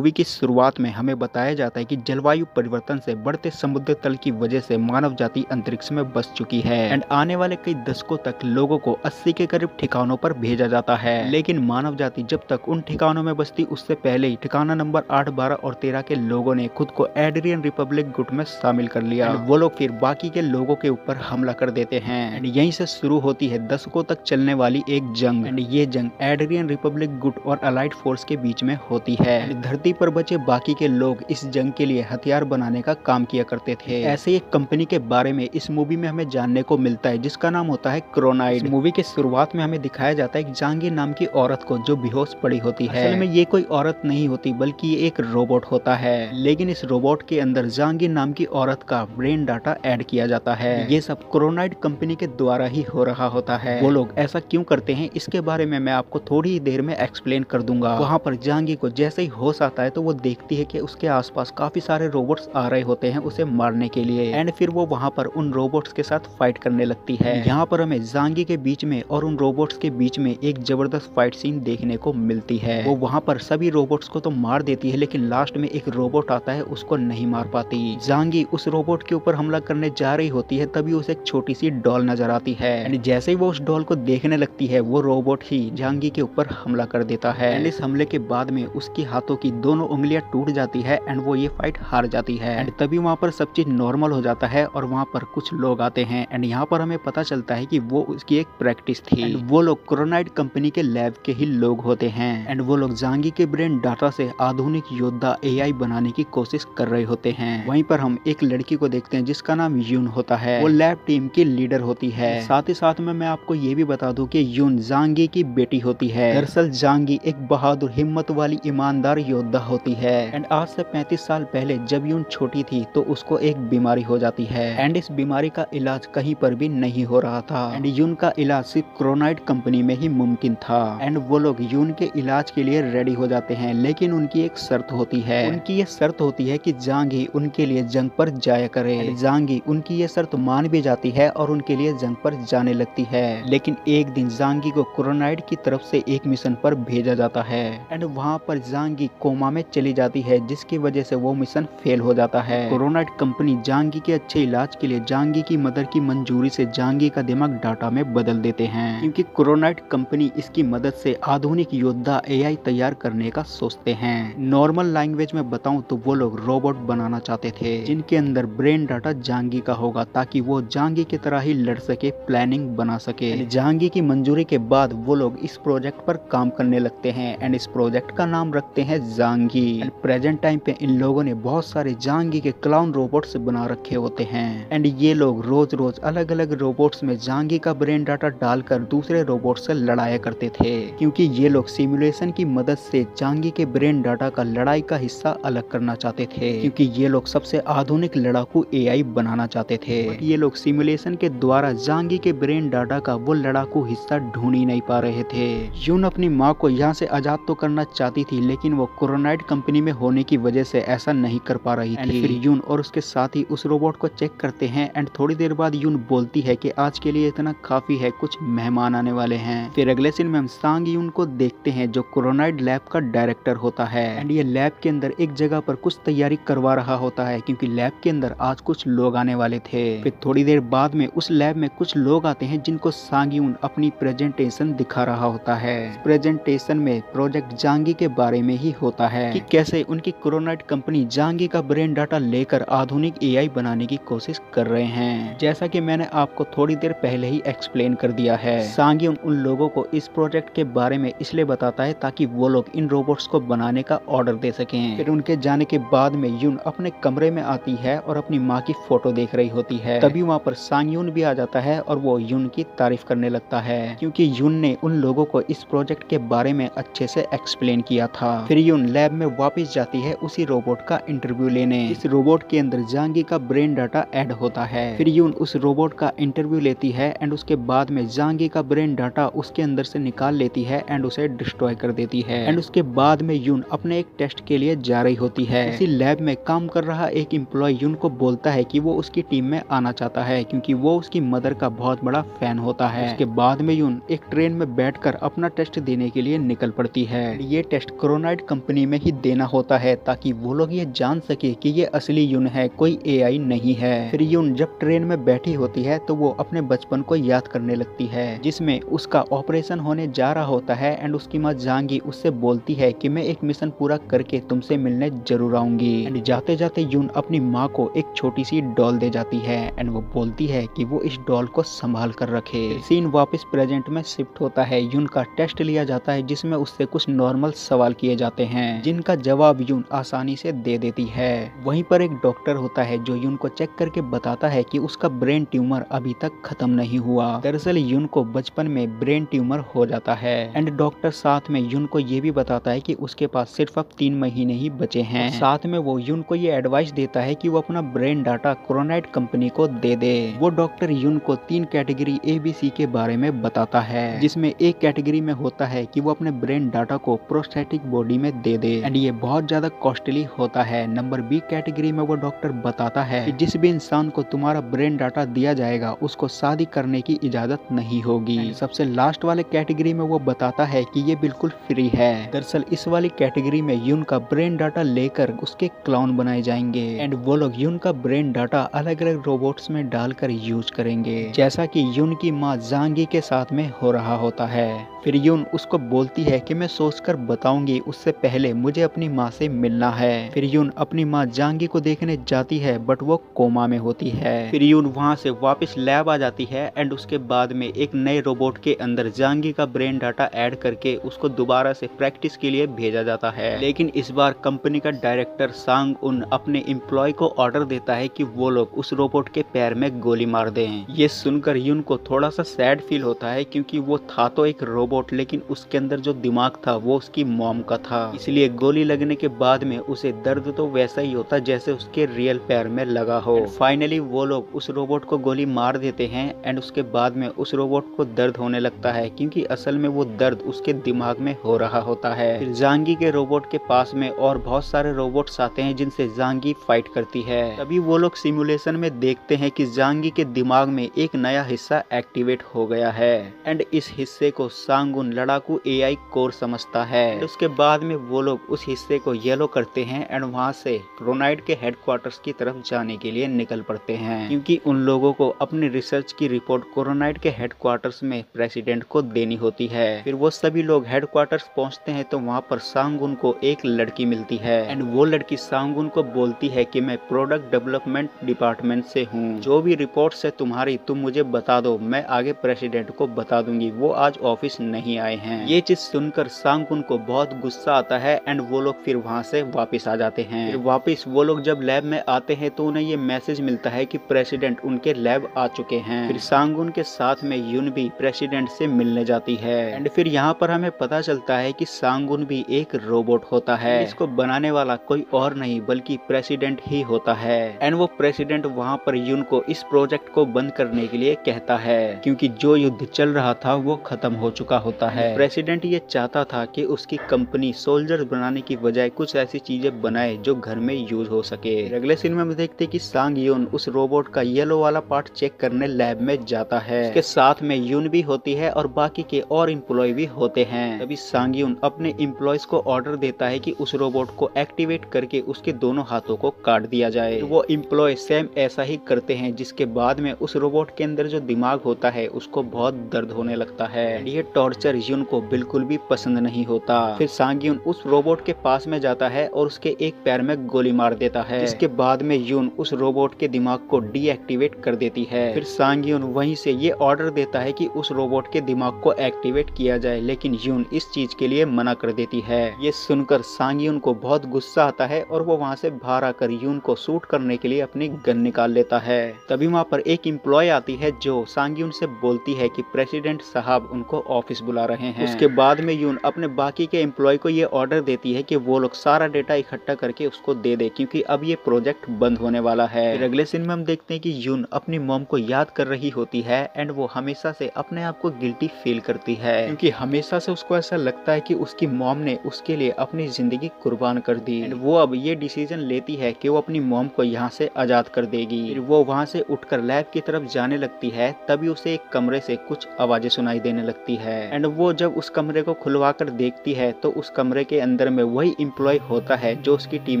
Movie की शुरुआत में हमें बताया जाता है कि जलवायु परिवर्तन से बढ़ते समुद्र तल की वजह से मानव जाति अंतरिक्ष में बस चुकी है एंड आने वाले कई दशकों तक लोगों को 80 के करीब ठिकानों पर भेजा जाता है। लेकिन मानव जाति जब तक उन ठिकानों में बसती उससे पहले ही ठिकाना नंबर 8, 12 और 13 के लोगों ने खुद को एड्रियन रिपब्लिक गुट में शामिल कर लिया। वो लोग फिर बाकी के लोगों के ऊपर हमला कर देते हैं एंड यहीं से शुरू होती है दशकों तक चलने वाली एक जंग एंड ये जंग एड्रियन रिपब्लिक गुट और अलाइड फोर्स के बीच में होती है। धरती पर बचे बाकी के लोग इस जंग के लिए हथियार बनाने का काम किया करते थे। ऐसे एक कंपनी के बारे में इस मूवी में हमें जानने को मिलता है जिसका नाम होता है क्रोनाइड। मूवी के शुरुआत में हमें दिखाया जाता है जहांगीर नाम की औरत को जो बेहोश पड़ी होती है। असल में ये कोई औरत नहीं होती बल्कि ये एक रोबोट होता है, लेकिन इस रोबोट के अंदर जहांगीर नाम की औरत का ब्रेन डाटा ऐड किया जाता है। ये सब क्रोनाइड कंपनी के द्वारा ही हो रहा होता है। वो लोग ऐसा क्यों करते हैं इसके बारे में मैं आपको थोड़ी ही देर में एक्सप्लेन कर दूंगा। वहाँ पर जहांगीर को जैसे ही होश आता है तो वो देखती है कि उसके आसपास काफी सारे रोबोट्स आ रहे होते हैं उसे मारने के लिए एंड फिर वो वहाँ पर उन रोबोट्स के साथ फाइट करने लगती है। यहाँ पर हमें जहांगीर के बीच में और उन रोबोट्स के बीच में एक जबरदस्त फाइट सीन देखने को मिलती है। वो वहाँ पर सभी रोबोट्स को तो मार देती है लेकिन लास्ट में एक रोबोट आता है उसको नहीं मार पाती। जहांगीर उस रोबोट के ऊपर हमला करने जा रही होती है तभी उसे एक छोटी सी डॉल नजर आती है एंड जैसे ही वो उस डॉल को देखने लगती है वो रोबोट ही जहांगीर के ऊपर हमला कर देता है एंड इस हमले के बाद में उसकी हाथों की दोनों उंगलियां टूट जाती है एंड वो ये फाइट हार जाती है एंड तभी वहाँ पर सब चीज नॉर्मल हो जाता है और वहाँ पर कुछ लोग आते हैं एंड यहाँ पर हमें पता चलता है कि वो उसकी एक प्रैक्टिस थी एंड वो लोग क्रोनाइड कंपनी के लैब के ही लोग होते हैं एंड वो लोग जहांगीर के ब्रेन डाटा से आधुनिक योद्धा एआई बनाने की कोशिश कर रहे होते हैं। वहीं पर हम एक लड़की को देखते हैं जिसका नाम यून होता है। वो लैब टीम की लीडर होती है। साथ ही साथ में मैं आपको ये भी बता दूं कि यून जहांगीर की बेटी होती है। दरअसल जहांगीर एक बहादुर हिम्मत वाली ईमानदार योद्धा होती है एंड आज से 35 साल पहले जब यून छोटी थी तो उसको एक बीमारी हो जाती है एंड इस बीमारी का इलाज कहीं पर भी नहीं हो रहा था एंड यून का इलाज सिर्फ क्रोनाइड कंपनी में ही मुमकिन था एंड वो लोग यून के इलाज के लिए रेडी हो जाते हैं। लेकिन उनकी एक शर्त होती है। उनकी ये शर्त होती है कि जहांगीर उनके लिए जंग पर जाया करे। जहांगीर उनकी ये शर्त मान भी जाती है और उनके लिए जंग पर जाने लगती है। लेकिन एक दिन जहांगीर को क्रोनाइड की तरफ से एक मिशन पर भेजा जाता है एंड वहाँ पर जहांगीर कोमा में चली जाती है जिसकी वजह से वो मिशन फेल हो जाता है। क्रोनाइड कंपनी जहांगीर के अच्छे इलाज के लिए जहांगीर की मदर की मंजूरी से जहांगीर का दिमाग डाटा में बदल देते हैं क्योंकि क्रोनाइड कंपनी इसकी मदद से आधुनिक योद्धा एआई तैयार करने का सोचते हैं। नॉर्मल लैंग्वेज में बताऊं तो वो लोग रोबोट बनाना चाहते थे जिनके अंदर ब्रेन डाटा जहांगीर का होगा ताकि वो जहांगीर की तरह ही लड़ सके, प्लानिंग बना सके। जहांगीर की मंजूरी के बाद वो लोग इस प्रोजेक्ट पर काम करने लगते हैं एंड इस प्रोजेक्ट का नाम रखते हैं जहांगीर। एंड प्रेजेंट टाइम पे इन लोगों ने बहुत सारे जहांगीर के क्लाउन रोबोट्स बना रखे होते हैं एंड ये लोग रोज रोज अलग अलग रोबोट्स में जहांगीर का ब्रेन डाटा डालकर दूसरे रोबोट से लड़ाया करते थे क्योंकि ये लोग सिमुलेशन की मदद से जहांगीर के ब्रेन डाटा का लड़ाई का हिस्सा अलग करना चाहते थे क्योंकि ये लोग सबसे आधुनिक लड़ाकू एआई बनाना चाहते थे। ये लोग सिमुलेशन के द्वारा जहांगीर के ब्रेन डाटा का वो लड़ाकू हिस्सा ढूंढ ही नहीं पा रहे थे। यून अपनी माँ को यहाँ से आजाद तो करना चाहती थी लेकिन वो क्रोनाइड कंपनी में होने की वजह से ऐसा नहीं कर पा रही थी। फिर यून और उसके साथी उस रोबोट को चेक करते हैं एंड थोड़ी देर बाद यून बोलती है कि आज के लिए इतना काफी है, कुछ मेहमान आने वाले हैं। फिर अगले सीन में हम सांग यून को देखते हैं जो क्रोनाइड लैब का डायरेक्टर होता है एंड ये लैब के अंदर एक जगह पर कुछ तैयारी करवा रहा होता है क्योंकि लैब के अंदर आज कुछ लोग आने वाले थे। फिर थोड़ी देर बाद में उस लैब में कुछ लोग आते हैं जिनको सांग यून अपनी प्रेजेंटेशन दिखा रहा होता है। प्रेजेंटेशन में प्रोजेक्ट जहांगीर के बारे में ही होता है कि कैसे उनकी क्रोनाइड कंपनी जहांगीर का ब्रेन डाटा लेकर आधुनिक एआई बनाने की कोशिश कर रहे हैं। जैसा कि मैंने आपको थोड़ी देर पहले ही एक्सप्लेन कर दिया है, सांग यून उन लोगों को इस प्रोजेक्ट के बारे में इसलिए बताता है ताकि वो लोग इन रोबोट्स को बनाने का ऑर्डर दे सकें। फिर उनके जाने के बाद में यून अपने कमरे में आती है और अपनी माँ की फोटो देख रही होती है। तभी वहाँ पर सांग यून भी आ जाता है और वो यून की तारीफ करने लगता है क्योंकि यून ने उन लोगों को इस प्रोजेक्ट के बारे में अच्छे से एक्सप्लेन किया था। फिर यून लैब में वापस जाती है उसी रोबोट का इंटरव्यू लेने। इस रोबोट के अंदर जहांगीर का ब्रेन डाटा ऐड होता है। फिर यून उस रोबोट का इंटरव्यू लेती है एंड उसके बाद में जहांगीर का ब्रेन डाटा उसके अंदर से निकाल लेती है एंड उसे डिस्ट्रॉय कर देती है एंड उसके बाद में यून अपने एक टेस्ट के लिए जा रही होती है। इसी लैब में काम कर रहा एक एम्प्लॉय यून को बोलता है कि वो उसकी टीम में आना चाहता है क्योंकि वो उसकी मदर का बहुत बड़ा फैन होता है। उसके बाद में यून एक ट्रेन में बैठकर अपना टेस्ट देने के लिए निकल पड़ती है। ये टेस्ट क्रोनाइड कंपनी में ही देना होता है ताकि वो लोग ये जान सके कि ये असली यून है, कोई एआई नहीं है। फिर यून जब ट्रेन में बैठी होती है तो वो अपने बचपन को याद करने लगती है, जिसमें उसका ऑपरेशन होने जा रहा होता है एंड उसकी माँ जांगी उससे बोलती है कि मैं एक मिशन पूरा करके तुमसे मिलने जरूर आऊंगी। एंड जाते जाते यून अपनी माँ को एक छोटी सी डॉल दे जाती है एंड वो बोलती है कि वो इस डॉल को संभाल कर रखे। सीन वापस प्रेजेंट में शिफ्ट होता है। यून का टेस्ट लिया जाता है जिसमें उससे कुछ नॉर्मल सवाल किए जाते हैं जिनका जवाब यून आसानी से दे देती है। वहीं पर एक डॉक्टर होता है जो यून को चेक करके बताता है कि उसका ब्रेन ट्यूमर अभी तक खत्म नहीं हुआ। दरअसल यून को बचपन में ब्रेन ट्यूमर हो जाता है एंड डॉक्टर साथ में यून को ये भी बताता है कि उसके पास सिर्फ अब 3 महीने ही बचे हैं। साथ में वो यून को ये एडवाइस देता है कि वो अपना ब्रेन डाटा क्रोनाइट कंपनी को दे दे। वो डॉक्टर यून को 3 कैटेगरी ABC के बारे में बताता है, जिसमें एक कैटेगरी में होता है कि वो अपने ब्रेन डाटा को प्रोस्थेटिक बॉडी में दे दे एंड ये बहुत ज्यादा कॉस्टली होता है। नंबर B कैटेगरी में वो डॉक्टर बताता है कि जिस भी इंसान को तुम्हारा ब्रेन डाटा दिया जाएगा उसको शादी करने की इजाजत नहीं होगी। सबसे लास्ट वाले कैटेगरी में वो बताता है कि ये बिल्कुल फ्री है। दरअसल इस वाली कैटेगरी में यून का ब्रेन डाटा लेकर उसके क्लाउन बनाए जाएंगे एंड वो लोग यून का ब्रेन डाटा अलग अलग रोबोट्स में डालकर यूज करेंगे, जैसा कि यून की माँ जांगी के साथ में हो रहा होता है। फिर यून उसको बोलती है कि मैं सोचकर बताऊंगी, उससे पहले मुझे अपनी माँ से मिलना है। फिर यून अपनी माँ जांगी को देखने जाती है बट वो कोमा में होती है। फिर यून वहाँ से वापस लैब आ जाती है एंड उसके बाद में एक नए रोबोट के अंदर जांगी का ब्रेन डाटा ऐड करके उसको दोबारा से प्रैक्टिस के लिए भेजा जाता है। लेकिन इस बार कंपनी का डायरेक्टर सांग उन अपने एम्प्लॉय को ऑर्डर देता है कि वो लोग उस रोबोट के पैर में गोली मार दें। ये सुनकर यून को थोड़ा सा सैड फील होता है क्योंकि वो था तो एक रोबोट लेकिन उसके अंदर जो दिमाग था वो उसकी मॉम का था, इसलिए गोली लगने के बाद में उसे दर्द तो वैसा ही होता जैसे उसके रियल पैर में लगा हो। फाइनली वो लोग उस रोबोट को गोली मार देते हैं एंड उसके बाद में उस रोबोट को दर्द होने लगता है क्योंकि असल में वो दर्द उसके दिमाग में हो रहा होता है। फिर जांगी के रोबोट के पास में और बहुत सारे रोबोट्स आते हैं जिनसे जांगी फाइट करती है। तभी वो लोग सिमुलेशन में देखते हैं कि जांगी के दिमाग में एक नया हिस्सा एक्टिवेट हो गया है एंड इस हिस्से को सांगुन लड़ाकू AI कोर समझता है। उसके बाद में वो लोग उस हिस्से को येलो करते हैं एंड वहाँ से क्रोनाइट के हेडक्वार्टर्स की तरफ जाने के लिए निकल पड़ते हैं क्योंकि उन लोगों को अपनी रिसर्च की रिपोर्ट क्रोनाइट के हेडक्वार्टर्स में प्रेसिडेंट को देनी होती है। फिर वो सभी लोग हेडक्वार्टर्स पहुँचते हैं तो वहाँ पर सांगुन को एक लड़की मिलती है एंड वो लड़की सांगुन को बोलती है कि मैं प्रोडक्ट डेवलपमेंट डिपार्टमेंट से हूँ, जो भी रिपोर्ट्स है तुम्हारी तुम मुझे बता दो, मैं आगे प्रेसिडेंट को बता दूंगी, वो आज ऑफिस नहीं आए हैं। ये चीज सुनकर सांगुन को बहुत गुस्सा आता है एंड वो लोग फिर वहाँ से वापस आ जाते हैं। फिर वापस वो लोग जब लैब में आते हैं तो उन्हें ये मैसेज मिलता है कि प्रेसिडेंट उनके लैब आ चुके हैं। फिर सांगुन के साथ में यून भी प्रेसिडेंट से मिलने जाती है एंड फिर यहाँ पर हमें पता चलता है कि सांगुन भी एक रोबोट होता है। इसको बनाने वाला कोई और नहीं बल्कि प्रेसिडेंट ही होता है एंड वो प्रेसिडेंट वहाँ पर यून को इस प्रोजेक्ट को बंद करने के लिए कहता है क्योंकि जो युद्ध चल रहा था वो खत्म हो चुका होता है। प्रेसिडेंट ये चाहता था कि उसकी कंपनी सोल्जर्स बनाने की बजाय कुछ ऐसी चीजें बनाए जो घर में यूज हो सके। अगले सीन में हम देखते हैं कि सांग यून उस रोबोट का येलो वाला पार्ट चेक करने लैब में जाता है। उसके साथ में यून भी होती है और बाकी के और एम्प्लॉय भी होते हैं। तभी सांग यून अपने एम्प्लॉयज को ऑर्डर देता है कि उस रोबोट को एक्टिवेट करके उसके दोनों हाथों को काट दिया जाए। वो एम्प्लॉय सेम ऐसा ही करते हैं, जिसके बाद में उस रोबोट के अंदर जो दिमाग होता है उसको बहुत दर्द होने लगता है। ये टॉर्चर यून को बिल्कुल भी पसंद नहीं होता। फिर सांग यून उस रोबोट के पास में जाता है और उसके एक पैर में गोली मार देता है, जिसके बाद में यून उस रोबोट के दिमाग को डीएक्टिवेट कर देती है। फिर सांग यून वहीं से ये ऑर्डर देता है कि उस रोबोट के दिमाग को एक्टिवेट किया जाए, लेकिन यून इस चीज के लिए मना कर देती है। ये सुनकर सांग यून को बहुत गुस्सा आता है और वो वहाँ से बाहर आकर यून को शूट करने के लिए अपनी गन निकाल लेता है। तभी वहाँ पर एक एम्प्लॉय आती है जो सांग यून से बोलती है कि प्रेसिडेंट साहब उनको ऑफिस बुला रहे हैं। उसके बाद में यून अपने बाकी के एम्प्लॉय को ये ऑर्डर देती है कि वो लोग सारा डेटा इकट्ठा करके उसको दे दे क्योंकि अब ये प्रोजेक्ट बंद होने वाला है। फिर अगले सीन में हम देखते हैं कि यून अपनी मॉम को याद कर रही होती है एंड वो हमेशा से अपने आप को गिल्टी फील करती है क्योंकि हमेशा से उसको ऐसा लगता है कि उसकी मॉम ने उसके लिए अपनी जिंदगी कुर्बान कर दी एंड वो अब ये डिसीजन लेती है कि वो अपनी मॉम को यहाँ से आजाद कर देगी। फिर वो वहाँ से उठकर लैब की तरफ जाने लगती है, तभी उसे एक कमरे से कुछ आवाजें सुनाई देने लगती है एंड वो जब उस कमरे को खुलवा कर देखती है तो उस कमरे के अंदर अंदर में वही एम्प्लॉय होता है जो उसकी टीम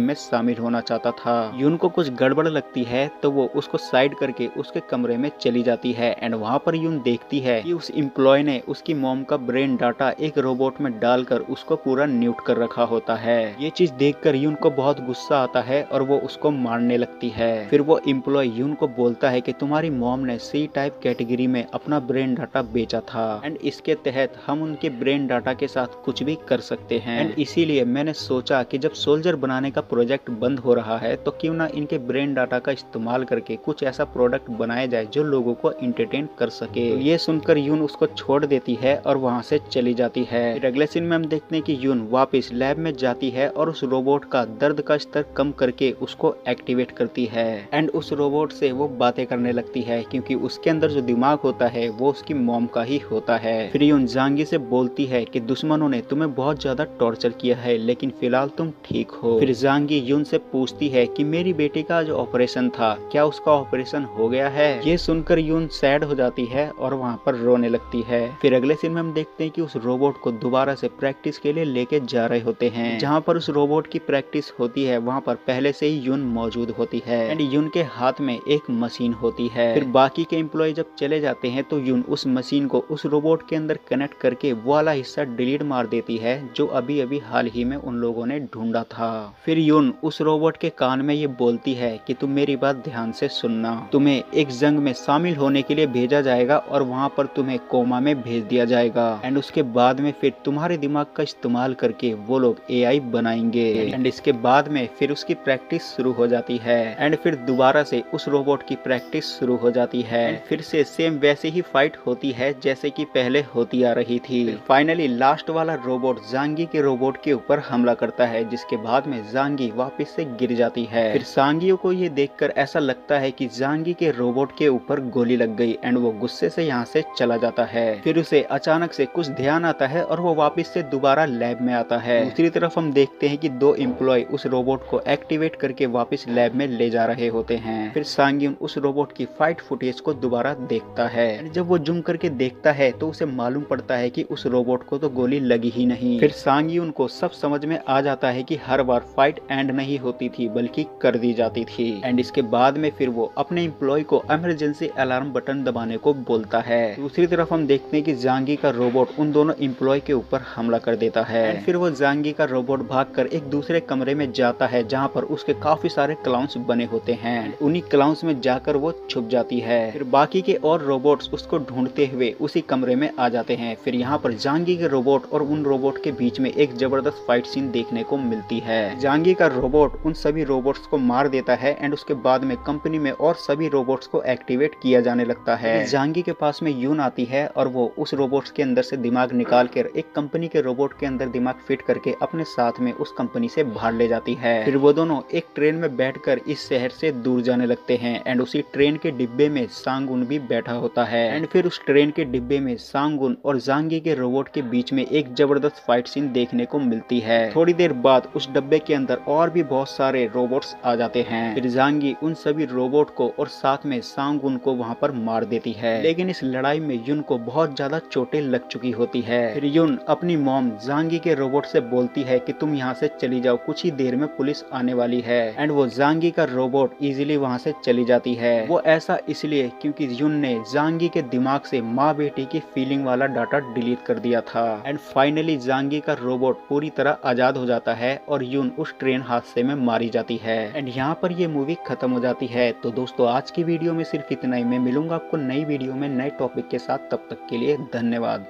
में शामिल होना चाहता था। यून को कुछ गड़बड़ लगती है तो वो उसको साइड करके उसके कमरे में चली जाती है एंड वहाँ पर यून देखती है कि उस एम्प्लॉय ने उसकी मॉम का ब्रेन डाटा एक रोबोट में डालकर उसको पूरा म्यूट कर रखा होता है। ये चीज देखकर यून को बहुत गुस्सा आता है और वो उसको मारने लगती है। फिर वो एम्प्लॉय यून को बोलता है कि तुम्हारी मॉम ने सी टाइप कैटेगरी में अपना ब्रेन डाटा बेचा था एंड इसके तहत हम उनके ब्रेन डाटा के साथ कुछ भी कर सकते हैं एंड इसीलिए मैंने सोचा कि जब सोल्जर बनाने का प्रोजेक्ट बंद हो रहा है तो क्यों ना इनके ब्रेन डाटा का इस्तेमाल करके कुछ ऐसा प्रोडक्ट बनाया जाए जो लोगों को इंटरटेन कर सके। तो ये सुनकर यून उसको छोड़ देती है और वहाँ से चली जाती है। फिर अगले सीन में हम देखते हैं कि यून वापस लैब में जाती है और उस रोबोट का दर्द का स्तर कम करके उसको एक्टिवेट करती है एंड उस रोबोट से वो बातें करने लगती है क्योंकि उसके अंदर जो दिमाग होता है वो उसकी मॉम का ही होता है। फिर यून जांगी से बोलती है कि दुश्मनों ने तुम्हें बहुत ज्यादा टॉर्चर किया है लेकिन फिलहाल तुम ठीक हो। फिर जांगी यून से पूछती है कि मेरी बेटी का जो ऑपरेशन था क्या उसका ऑपरेशन हो गया है। ये सुनकर यून सैड हो जाती है और वहाँ पर रोने लगती है। फिर अगले सीन में हम देखते हैं कि उस रोबोट को दोबारा से प्रैक्टिस के लिए लेके जा रहे होते हैं। जहाँ पर उस रोबोट की प्रैक्टिस होती है वहाँ पर पहले से ही यून मौजूद होती है एंड यून के हाथ में एक मशीन होती है। फिर बाकी के एम्प्लॉय जब चले जाते हैं तो यून उस मशीन को उस रोबोट के अंदर कनेक्ट करके वो वाला हिस्सा डिलीट मार देती है जो अभी अभी हाल ही में उन लोगों ने ढूंढा था। फिर यून उस रोबोट के कान में ये बोलती है कि तुम मेरी बात ध्यान से सुनना, तुम्हें एक जंग में शामिल होने के लिए भेजा जाएगा और वहाँ पर तुम्हें कोमा में भेज दिया जाएगा एंड उसके बाद में फिर तुम्हारे दिमाग का इस्तेमाल करके वो लोग एआई बनाएंगे एंड इसके बाद में फिर उसकी प्रैक्टिस शुरू हो जाती है एंड फिर दोबारा से उस रोबोट की प्रैक्टिस शुरू हो जाती है। फिर से सेम वैसे ही फाइट होती है जैसे कि पहले होती आ रही थी। फाइनली लास्ट वाला रोबोट जांगी के रोबोट के ऊपर हमला करता है जिसके बाद में जांगी वापस से गिर जाती है। फिर सांगियों को ये देखकर ऐसा लगता है कि जांगी के रोबोट के ऊपर गोली लग गई एंड वो गुस्से से यहाँ से चला जाता है। फिर उसे अचानक से कुछ ध्यान आता है और वो वापस से दोबारा लैब में आता है। दूसरी तरफ हम देखते हैं कि दो एम्प्लॉय उस रोबोट को एक्टिवेट करके वापस लैब में ले जा रहे होते हैं। फिर सांगियन उस रोबोट की फाइट फुटेज को दोबारा देखता है। जब वो जूम करके देखता है तो उसे मालूम पड़ता है कि उस रोबोट को तो गोली लगी ही नहीं। फिर सांगियन को सब समझ में आ जाता है कि हर बार फाइट एंड नहीं होती थी बल्कि कर दी जाती थी एंड इसके बाद में फिर वो अपने एम्प्लॉय को इमरजेंसी अलार्म बटन दबाने को बोलता है। दूसरी तरफ हम देखते हैं कि जांगी का रोबोट उन दोनों एम्प्लॉय के ऊपर हमला कर देता है। फिर वो जांगी का रोबोट भागकर एक दूसरे कमरे में जाता है जहाँ पर उसके काफी सारे क्लाउन्स बने होते हैं। उन्हीं क्लाउन्स में जाकर वो छुप जाती है। फिर बाकी के और रोबोट्स उसको ढूंढते हुए उसी कमरे में आ जाते हैं। फिर यहाँ पर जांगी के रोबोट और उन रोबोट के बीच में एक जबरदस्त फाइट सीन देखने को मिलती है। जांगी का रोबोट उन सभी रोबोट्स को मार देता है एंड उसके बाद में कंपनी में और सभी रोबोट्स को एक्टिवेट किया जाने लगता है। जांगी के पास में यून आती है और वो उस रोबोट्स के अंदर से दिमाग निकाल कर एक कंपनी के रोबोट के अंदर दिमाग फिट करके अपने साथ में उस कंपनी से बाहर ले जाती है। फिर वो दोनों एक ट्रेन में बैठकर इस शहर से दूर जाने लगते हैं एंड उसी ट्रेन के डिब्बे में सांगुन भी बैठा होता है एंड फिर उस ट्रेन के डिब्बे में सांगुन और जांगी के रोबोट के बीच में एक जबरदस्त फाइट सीन देखने को मिलती है। थोड़ी देर बाद उस डब्बे के अंदर और भी बहुत सारे रोबोट्स आ जाते हैं। फिर जांगी उन सभी रोबोट को और साथ में सांगुन को वहाँ पर मार देती है, लेकिन इस लड़ाई में यून को बहुत ज्यादा चोटें लग चुकी होती है। फिर यून अपनी मॉम जांगी के रोबोट से बोलती है कि तुम यहाँ से चली जाओ, कुछ ही देर में पुलिस आने वाली है एंड वो जांगी का रोबोट इजीली वहाँ से चली जाती है। वो ऐसा इसलिए क्योंकि यून ने जांगी के दिमाग से माँ बेटी की फीलिंग वाला डाटा डिलीट कर दिया था एंड फाइनली जांगी का रोबोट पूरी तरह आजाद हो जाता है और यून उस ट्रेन हादसे में मारी जाती है एंड यहाँ पर ये मूवी खत्म हो जाती है। तो दोस्तों आज की वीडियो में सिर्फ इतना ही। मैं मिलूंगा आपको नई वीडियो में नए टॉपिक के साथ, तब तक के लिए धन्यवाद।